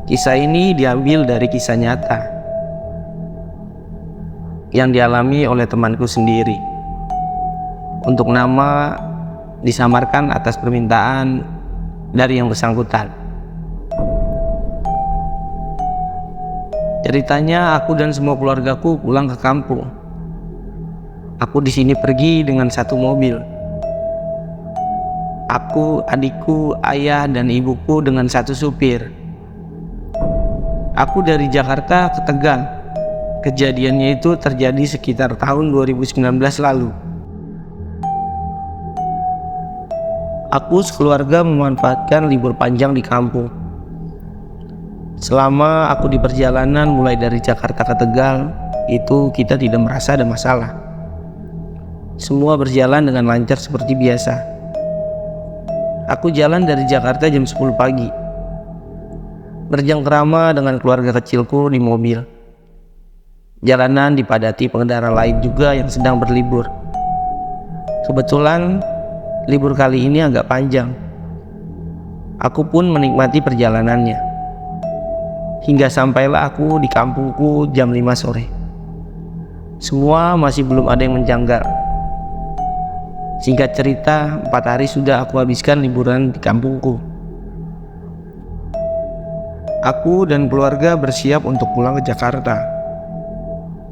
Kisah ini diambil dari kisah nyata yang dialami oleh temanku sendiri. Untuk nama disamarkan atas permintaan dari yang bersangkutan. Ceritanya, aku dan semua keluargaku pulang ke kampung. Aku di sini pergi dengan satu mobil. Aku, adikku, ayah, dan ibuku dengan satu supir. Aku dari Jakarta ke Tegal. Kejadiannya itu terjadi sekitar tahun 2019 lalu. Aku sekeluarga memanfaatkan libur panjang di kampung. Selama aku di perjalanan mulai dari Jakarta ke Tegal, itu kita tidak merasa ada masalah. Semua berjalan dengan lancar seperti biasa. Aku jalan dari Jakarta jam 10 pagi. Berjengkrama dengan keluarga kecilku di mobil. Jalanan dipadati pengendara lain juga yang sedang berlibur. Kebetulan libur kali ini agak panjang. Aku pun menikmati perjalanannya. Hingga sampailah aku di kampungku jam 5 sore. Semua masih belum ada yang menjanggal. Singkat cerita, 4 hari sudah aku habiskan liburan di kampungku. Aku dan keluarga bersiap untuk pulang ke Jakarta.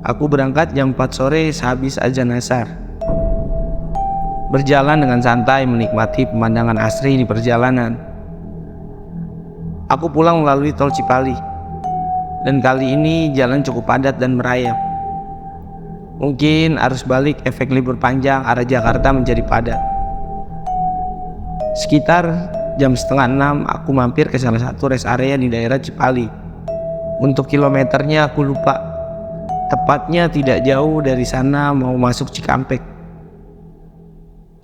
Aku berangkat jam 4 sore sehabis azan asar. Berjalan dengan santai menikmati pemandangan asri di perjalanan. Aku pulang melalui tol Cipali. Dan kali ini jalan cukup padat dan merayap. Mungkin arus balik efek libur panjang arah Jakarta menjadi padat. Sekitar jam setengah 6 aku mampir ke salah satu rest area di daerah Cipali. Untuk kilometernya aku lupa. Tepatnya tidak jauh dari sana mau masuk Cikampek.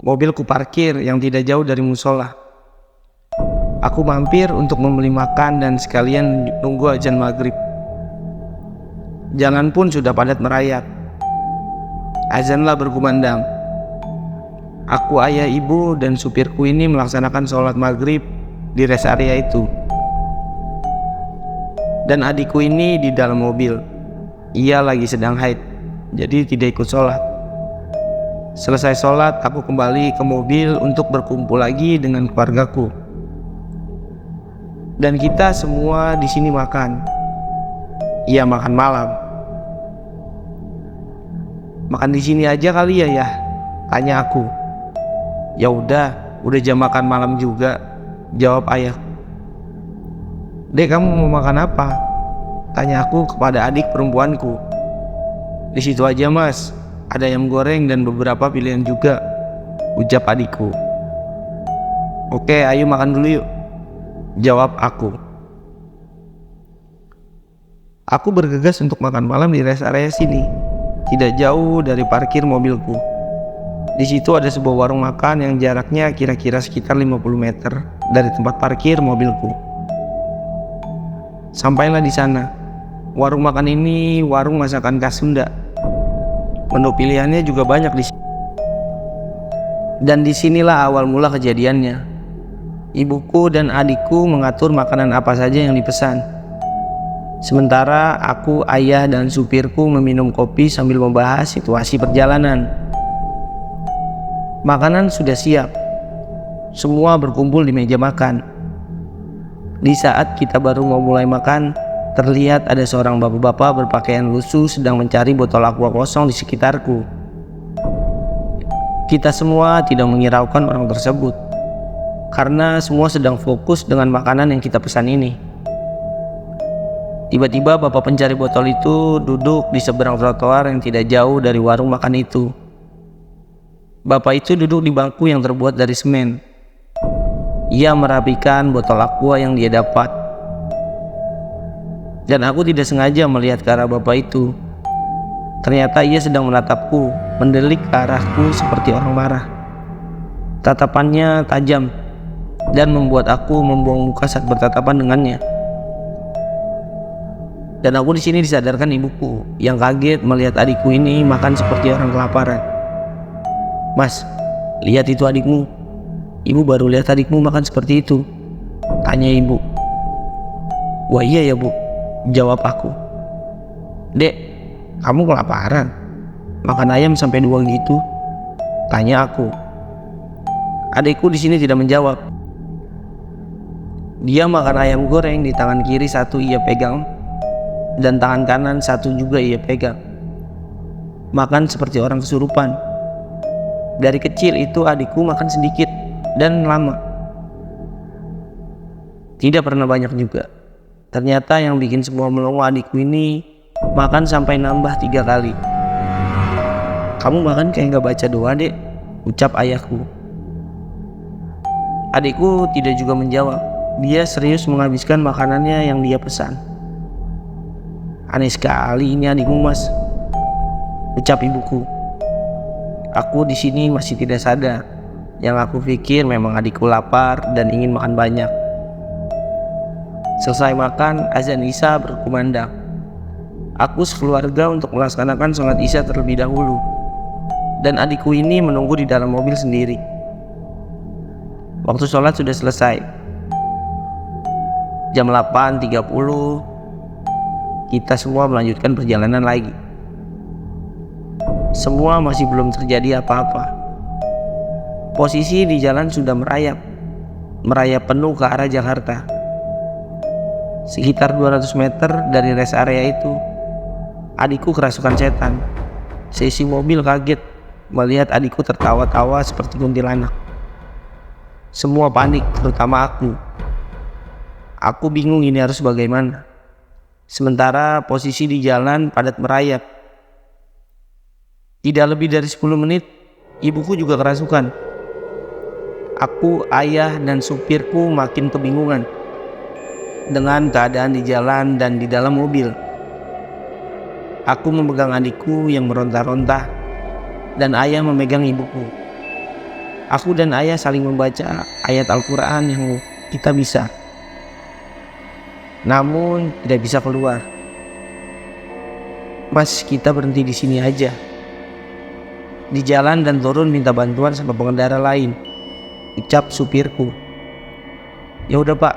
Mobil ku parkir yang tidak jauh dari musola. Aku mampir untuk membeli makan dan sekalian nunggu azan maghrib. Jalan pun sudah padat merayap. Azanlah berkumandang. Aku, ayah, ibu, dan supirku ini melaksanakan sholat maghrib di rest area itu. Dan adikku ini di dalam mobil. Ia lagi sedang haid, jadi tidak ikut sholat. Selesai sholat, aku kembali ke mobil untuk berkumpul lagi dengan keluargaku. Dan kita semua di sini makan. Iya, makan malam. Makan di sini aja kali ya, tanya aku. Ya udah jam makan malam juga, jawab ayah. Dek, kamu mau makan apa? Tanya aku kepada adik perempuanku. Di situ aja mas, ada ayam goreng dan beberapa pilihan juga, ucap adikku. Oke, ayo makan dulu yuk, jawab aku. Aku bergegas untuk makan malam di rest area sini, tidak jauh dari parkir mobilku. Di situ ada sebuah warung makan yang jaraknya kira-kira sekitar 50 meter dari tempat parkir mobilku. Sampailah di sana. Warung makan ini warung masakan khas Sunda. Menu pilihannya juga banyak di sini. Dan disinilah awal mula kejadiannya. Ibuku dan adikku mengatur makanan apa saja yang dipesan. Sementara aku, ayah, dan supirku meminum kopi sambil membahas situasi perjalanan. Makanan sudah siap. Semua berkumpul di meja makan. Di saat kita baru mau mulai makan, terlihat ada seorang bapak-bapak berpakaian lusuh sedang mencari botol aqua kosong di sekitarku. Kita semua tidak menghiraukan orang tersebut, karena semua sedang fokus dengan makanan yang kita pesan ini. Tiba-tiba bapak pencari botol itu duduk di seberang trotoar yang tidak jauh dari warung makan itu. Bapak itu duduk di bangku yang terbuat dari semen. Ia merapikan botol aqua yang dia dapat. Dan aku tidak sengaja melihat ke arah bapak itu. Ternyata ia sedang menatapku, mendelik ke arahku seperti orang marah. Tatapannya tajam dan membuat aku membuang muka saat bertatapan dengannya. Dan aku di sini disadarkan ibuku yang kaget melihat adikku ini makan seperti orang kelaparan. Mas, lihat itu adikmu. Ibu baru lihat adikmu makan seperti itu, tanya ibu. Wah iya ya bu, jawab aku. Dek, kamu kelaparan? Makan ayam sampai 2 gitu? Tanya aku. Adikku di sini tidak menjawab. Dia makan ayam goreng, di tangan kiri satu ia pegang, dan tangan kanan satu juga ia pegang. Makan seperti orang kesurupan. Dari kecil itu adikku makan sedikit dan lama. Tidak pernah banyak juga. Ternyata yang bikin semua melongo adikku ini makan sampai nambah 3 kali. Kamu makan kayak gak baca doa dek, ucap ayahku. Adikku tidak juga menjawab. Dia serius menghabiskan makanannya yang dia pesan. Aneh sekali ini adikmu mas, ucap ibuku. Aku di sini masih tidak sadar. Yang aku pikir memang adikku lapar dan ingin makan banyak. Selesai makan, azan Isya berkumandang. Aku sekeluarga untuk melaksanakan sholat Isya terlebih dahulu, dan adikku ini menunggu di dalam mobil sendiri. Waktu sholat sudah selesai. Jam 8.30, kita semua melanjutkan perjalanan lagi. Semua masih belum terjadi apa-apa. Posisi di jalan sudah merayap penuh ke arah Jakarta. Sekitar 200 meter dari rest area itu, adikku kerasukan setan. Seisi mobil kaget melihat adikku tertawa-tawa seperti kuntilanak. Semua panik, terutama aku. Aku bingung ini harus bagaimana. Sementara posisi di jalan padat merayap. Tidak lebih dari 10 menit, ibuku juga kerasukan. Aku, ayah, dan supirku makin kebingungan dengan keadaan di jalan dan di dalam mobil. Aku memegang adikku yang meronta-ronta, dan ayah memegang ibuku. Aku dan ayah saling membaca ayat Al-Quran yang kita bisa, namun tidak bisa keluar. Mas, kita berhenti di sini aja. Di jalan dan turun minta bantuan sama pengendara lain, ucap supirku. Ya udah pak,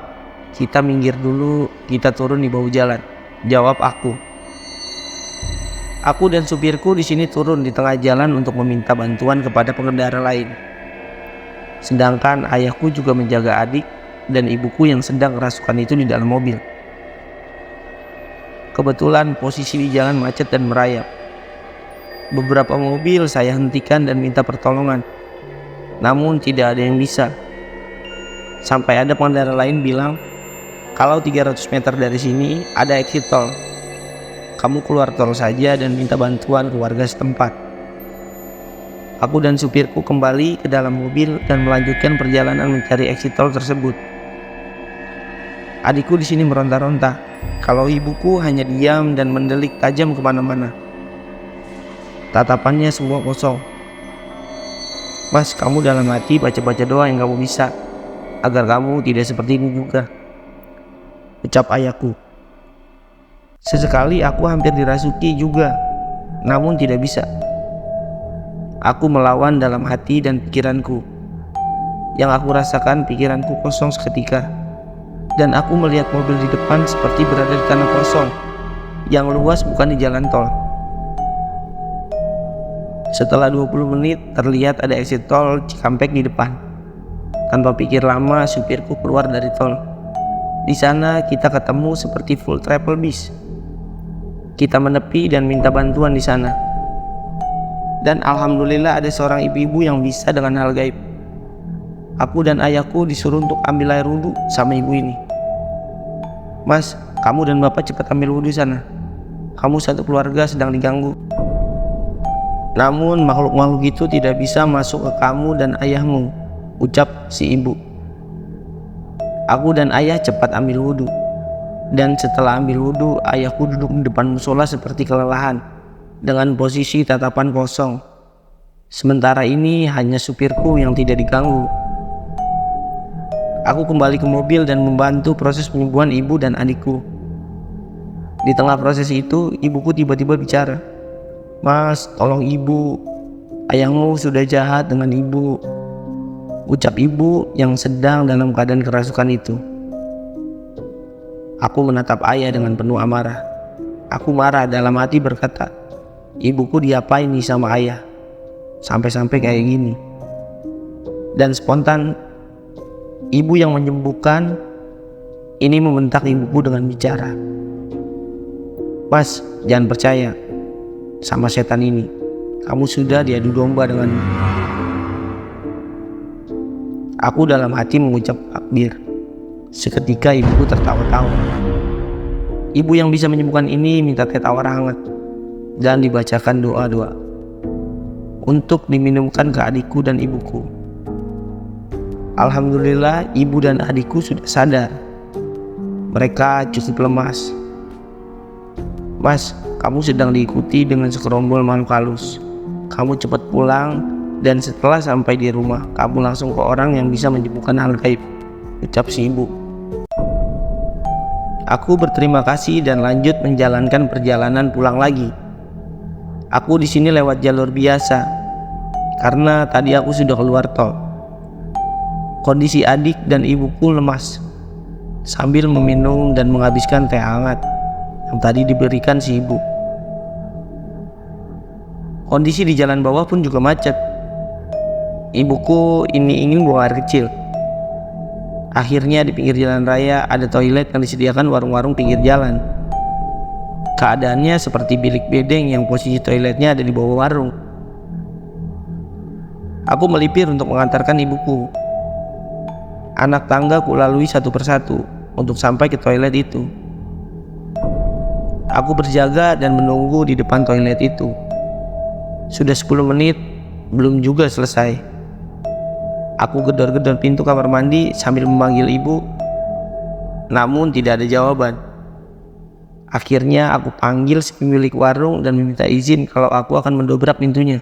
kita minggir dulu, kita turun di bahu jalan, jawab aku. Aku dan supirku di sini turun di tengah jalan untuk meminta bantuan kepada pengendara lain. Sedangkan ayahku juga menjaga adik dan ibuku yang sedang kerasukan itu di dalam mobil. Kebetulan posisi di jalan macet dan merayap. Beberapa mobil saya hentikan dan minta pertolongan, namun tidak ada yang bisa. Sampai ada pengendara lain bilang, kalau 300 meter dari sini ada exit tol. Kamu keluar tol saja dan minta bantuan ke warga setempat. Aku dan supirku kembali ke dalam mobil dan melanjutkan perjalanan mencari exit tol tersebut. Adikku di sini meronta-ronta, kalau ibuku hanya diam dan mendelik tajam kemana-mana. Tatapannya semua kosong. Mas, kamu dalam hati baca-baca doa yang kamu bisa, agar kamu tidak seperti ini juga, ucap ayahku. Sesekali aku hampir dirasuki juga, namun tidak bisa. Aku melawan dalam hati dan pikiranku. Yang aku rasakan, pikiranku kosong seketika, dan aku melihat mobil di depan seperti berada di tanah kosong yang luas, bukan di jalan tol. Setelah 20 menit terlihat ada exit tol Cikampek di depan. Tanpa pikir lama, supirku keluar dari tol. Di sana kita ketemu seperti full travel bis. Kita menepi dan minta bantuan di sana. Dan alhamdulillah ada seorang ibu-ibu yang bisa dengan hal gaib. Aku dan ayahku disuruh untuk ambil air wudhu sama ibu ini. Mas, kamu dan bapak cepat ambil wudhu sana. Kamu satu keluarga sedang diganggu. Namun makhluk-makhluk itu tidak bisa masuk ke kamu dan ayahmu, ucap si ibu. Aku dan ayah cepat ambil wudhu. Dan setelah ambil wudhu, ayahku duduk di depan musola seperti kelelahan, dengan posisi tatapan kosong. Sementara ini hanya supirku yang tidak diganggu. Aku kembali ke mobil dan membantu proses penyembuhan ibu dan adikku. Di tengah proses itu, ibuku tiba-tiba bicara. Mas, tolong ibu, ayahmu sudah jahat dengan ibu, ucap ibu yang sedang dalam keadaan kerasukan itu. Aku menatap ayah dengan penuh amarah. Aku marah dalam hati berkata, ibuku diapain nih sama ayah? Sampai-sampai kayak gini. Dan spontan, ibu yang menyembuhkan ini membentak ibuku dengan bicara. Mas, jangan percaya sama setan ini. Kamu sudah diadu domba dengan. Aku dalam hati mengucap takbir. Seketika ibuku tertawa-tawa. Ibu yang bisa menyembuhkan ini minta teh tawar hangat dan dibacakan doa-doa untuk diminumkan ke adikku dan ibuku. Alhamdulillah ibu dan adikku sudah sadar. Mereka cukup lemas. Mas, kamu sedang diikuti dengan sekerombol makhluk halus. Kamu cepat pulang dan setelah sampai di rumah, kamu langsung ke orang yang bisa menyembuhkan hal gaib, ucap si ibu. Aku berterima kasih dan lanjut menjalankan perjalanan pulang lagi. Aku di sini lewat jalur biasa karena tadi aku sudah keluar tol. Kondisi adik dan ibuku lemas sambil meminum dan menghabiskan teh hangat yang tadi diberikan si ibu. Kondisi di jalan bawah pun juga macet. Ibuku ini ingin buang air kecil. Akhirnya di pinggir jalan raya ada toilet yang disediakan warung-warung pinggir jalan. Keadaannya seperti bilik bedeng yang posisi toiletnya ada di bawah warung. Aku melipir untuk mengantarkan ibuku. Anak tangga ku lalui satu persatu untuk sampai ke toilet itu. Aku berjaga dan menunggu di depan toilet itu. Sudah 10 menit, belum juga selesai. Aku gedor-gedor pintu kamar mandi sambil memanggil ibu, namun tidak ada jawaban. Akhirnya aku panggil si pemilik warung dan meminta izin kalau aku akan mendobrak pintunya.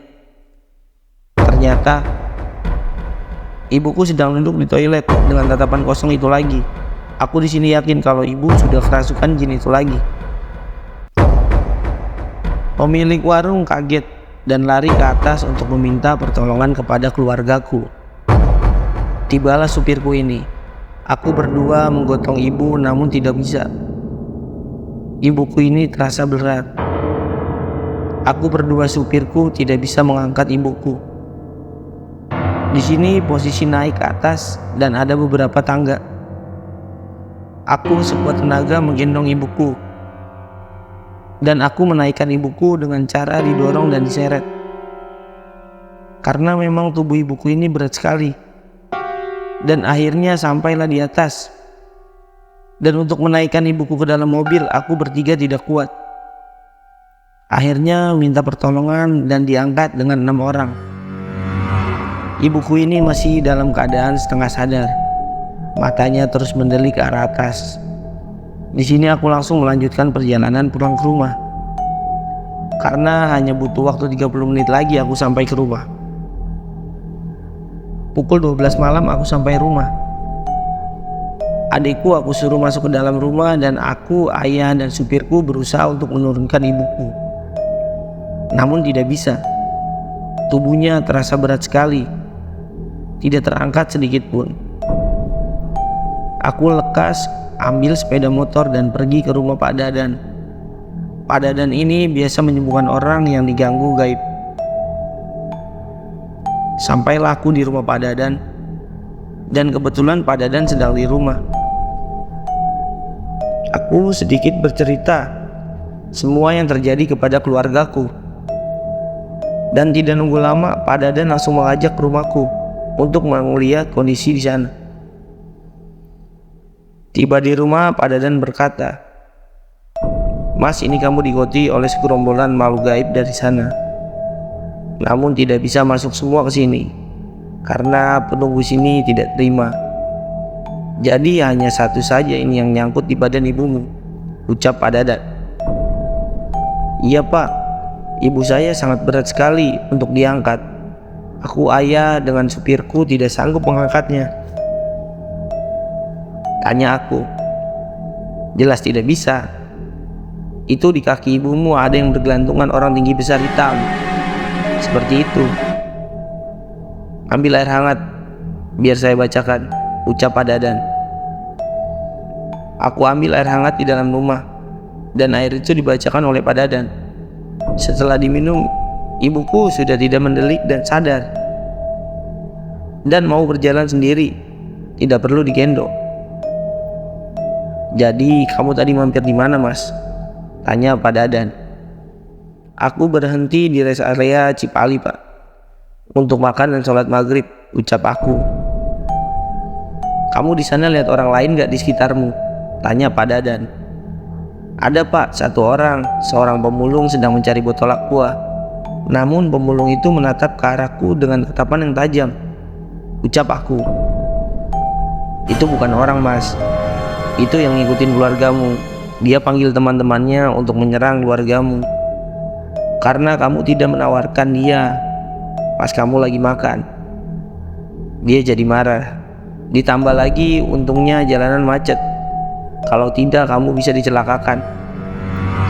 Ternyata ibuku sedang duduk di toilet dengan tatapan kosong itu lagi. Aku di sini yakin kalau ibu sudah kerasukan jin itu lagi. Pemilik warung kaget dan lari ke atas untuk meminta pertolongan kepada keluargaku. Tibalah supirku ini. Aku berdua menggotong ibu namun tidak bisa. Ibuku ini terasa berat. Aku berdua supirku tidak bisa mengangkat ibuku. Di sini posisi naik ke atas dan ada beberapa tangga. Aku sekuat tenaga menggendong ibuku. Dan aku menaikkan ibuku dengan cara didorong dan diseret. Karena memang tubuh ibuku ini berat sekali. Dan akhirnya sampailah di atas. Dan untuk menaikkan ibuku ke dalam mobil, aku bertiga tidak kuat. Akhirnya minta pertolongan dan diangkat dengan 6 orang. Ibuku ini masih dalam keadaan setengah sadar. Matanya terus mendelik ke arah atas. Di sini aku langsung melanjutkan perjalanan pulang ke rumah. Karena hanya butuh waktu 30 menit lagi aku sampai ke rumah. Pukul 12 malam aku sampai rumah. Adikku aku suruh masuk ke dalam rumah dan aku, ayah, dan supirku berusaha untuk menurunkan ibuku. Namun tidak bisa. Tubuhnya terasa berat sekali. Tidak terangkat sedikit pun. Aku lekas ambil sepeda motor dan pergi ke rumah Pak Dadan. Pak Dadan ini biasa menyembuhkan orang yang diganggu gaib. Sampailah aku di rumah Pak Dadan, dan kebetulan Pak Dadan sedang di rumah. Aku sedikit bercerita semua yang terjadi kepada keluargaku. Dan tidak nunggu lama, Pak Dadan langsung mengajak ke rumahku untuk melihat kondisi di sana. Tiba di rumah, Pak Dadan berkata, "Mas, ini kamu diikuti oleh segerombolan makhluk gaib dari sana. Namun tidak bisa masuk semua ke sini karena penunggu sini tidak terima. Jadi hanya satu saja ini yang nyangkut di badan ibumu," ucap Pak Dadan. "Iya Pak, ibu saya sangat berat sekali untuk diangkat. Aku, ayah, dengan supirku tidak sanggup mengangkatnya," tanya aku. "Jelas tidak bisa. Itu di kaki ibumu ada yang bergelantungan orang tinggi besar hitam. Seperti itu. Ambil air hangat, biar saya bacakan," ucap Pak Dadan. Aku ambil air hangat di dalam rumah, dan air itu dibacakan oleh Pak Dadan. Setelah diminum, ibuku sudah tidak mendelik dan sadar, dan mau berjalan sendiri, tidak perlu digendong. "Jadi kamu tadi mampir di mana, Mas?" tanya Pak Dadan. "Aku berhenti di rest area Cipali, Pak, untuk makan dan sholat maghrib," ucap aku. "Kamu di sana lihat orang lain gak di sekitarmu?" tanya Pak Dadan. "Ada, Pak, satu orang, seorang pemulung sedang mencari botol aqua. Namun pemulung itu menatap ke arahku dengan tatapan yang tajam," ucap aku. "Itu bukan orang, Mas. Itu yang ngikutin keluargamu. Dia panggil teman-temannya untuk menyerang keluargamu karena kamu tidak menawarkan dia pas kamu lagi makan. Dia jadi marah. Ditambah lagi untungnya jalanan macet. Kalau tidak kamu bisa dicelakakan.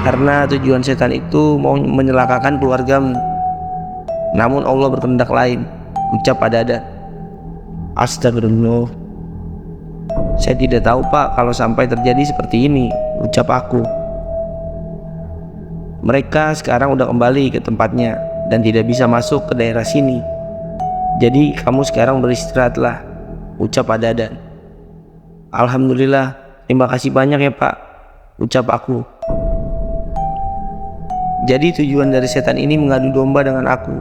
Karena tujuan setan itu mau menyelakakan keluargamu. Namun Allah berkehendak lain," ucap Pak Dadan. "Astagfirullah. Saya tidak tahu, Pak, kalau sampai terjadi seperti ini," ucap aku. "Mereka sekarang udah kembali ke tempatnya dan tidak bisa masuk ke daerah sini. Jadi kamu sekarang beristirahatlah," ucap Pak Dadan. "Alhamdulillah, terima kasih banyak ya, Pak," ucap aku. Jadi tujuan dari setan ini mengadu domba dengan aku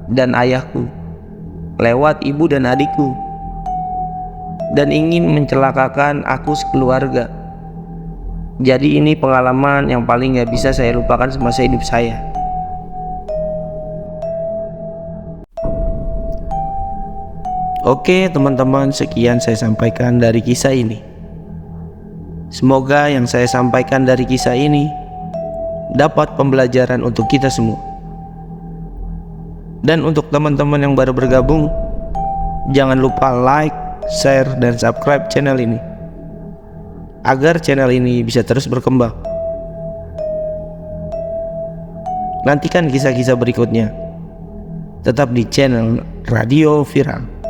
dan ayahku lewat ibu dan adikku, dan ingin mencelakakan aku sekeluarga. Jadi ini pengalaman yang paling gak bisa saya lupakan semasa hidup saya. Oke teman-teman, sekian saya sampaikan dari kisah ini. Semoga yang saya sampaikan dari kisah ini dapat pembelajaran untuk kita semua. Dan untuk teman-teman yang baru bergabung, jangan lupa like, share, dan subscribe channel ini agar channel ini bisa terus berkembang. Nantikan kisah-kisah berikutnya tetap di channel Radio Viral.